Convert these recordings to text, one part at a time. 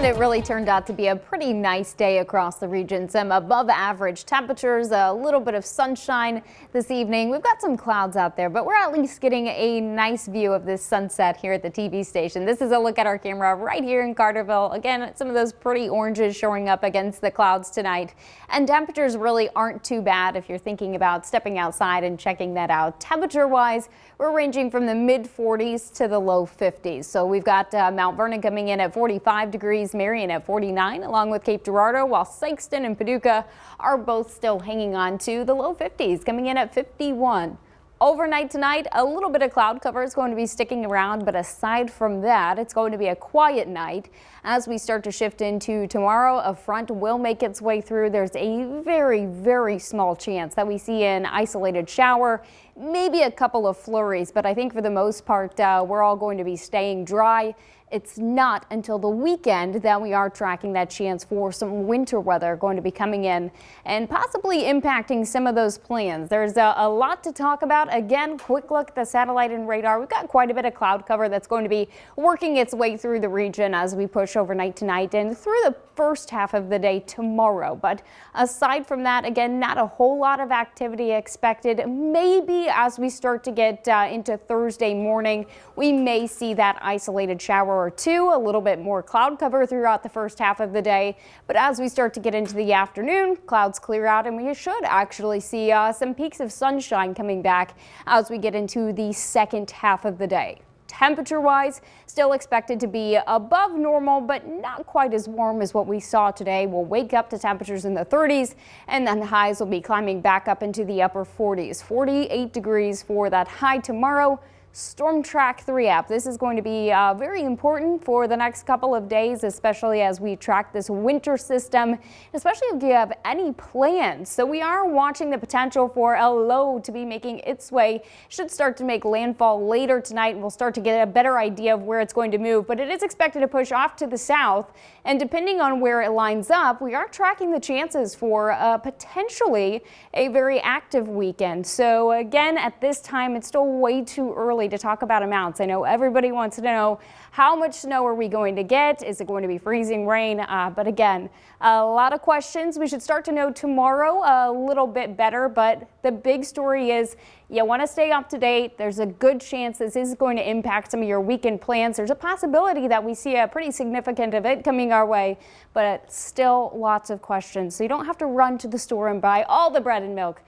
And it really turned out to be a pretty nice day across the region. Some above average temperatures, a little bit of sunshine this evening. We've got some clouds out there, but we're at least getting a nice view of this sunset here at the TV station. This is a look at our camera right here in Carterville. Again, some of those pretty oranges showing up against the clouds tonight. And temperatures really aren't too bad if you're thinking about stepping outside and checking that out. Temperature wise, we're ranging from the mid 40s to the low 50s. So we've got Mount Vernon coming in at 45 degrees, Marion at 49, along with Cape Girardeau, while Sikeston and Paducah are both still hanging on to the low 50s, coming in at 51. Overnight tonight, a little bit of cloud cover is going to be sticking around, but aside from that, it's going to be a quiet night. As we start to shift into tomorrow, a front will make its way through. There's a very, very small chance that we see an isolated shower, maybe a couple of flurries, but I think for the most part, we're all going to be staying dry. It's not until the weekend that we are tracking that chance for some winter weather going to be coming in and possibly impacting some of those plans. There's a lot to talk about. Again, quick look at the satellite and radar. We've got quite a bit of cloud cover that's going to be working its way through the region as we push overnight tonight and through the first half of the day tomorrow. But aside from that, again, not a whole lot of activity expected. Maybe as we start to get into Thursday morning, we may see that isolated shower or two, a little bit more cloud cover throughout the first half of the day. But as we start to get into the afternoon, clouds clear out and we should actually see some peaks of sunshine coming back as we get into the second half of the day. Temperature-wise, still expected to be above normal, but not quite as warm as what we saw today. We'll wake up to temperatures in the 30s, and then the highs will be climbing back up into the upper 40s. 48 degrees for that high tomorrow. Storm Track 3 app. This is going to be very important for the next couple of days, especially as we track this winter system, especially if you have any plans. So we are watching the potential for a low to be making its way. Should start to make landfall later tonight, and we'll start to get a better idea of where it's going to move. But it is expected to push off to the south, and depending on where it lines up, we are tracking the chances for potentially a very active weekend. So again, at this time, it's still way too early to talk about amounts. I know everybody wants to know how much snow are we going to get? Is it going to be freezing rain? But again, a lot of questions. We should start to know tomorrow a little bit better, but the big story is you want to stay up to date. There's a good chance this is going to impact some of your weekend plans. There's a possibility that we see a pretty significant event coming our way, but still lots of questions. So you don't have to run to the store and buy all the bread and milk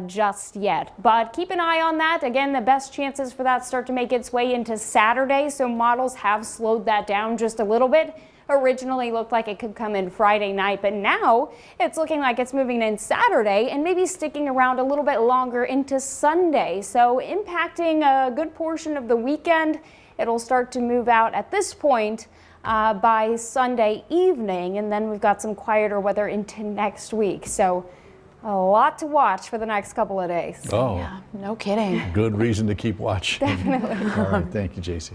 just yet. But keep an eye on that. Again, the best chances for that start to make its way into Saturday. So models have slowed that down just a little bit. Originally looked like it could come in Friday night, but now it's looking like it's moving in Saturday and maybe sticking around a little bit longer into Sunday. So impacting a good portion of the weekend. It'll start to move out at this point by Sunday evening, and then we've got some quieter weather into next week. So a lot to watch for the next couple of days. Oh, yeah, no kidding. Good reason to keep watching. Definitely. All right, thank you, JC.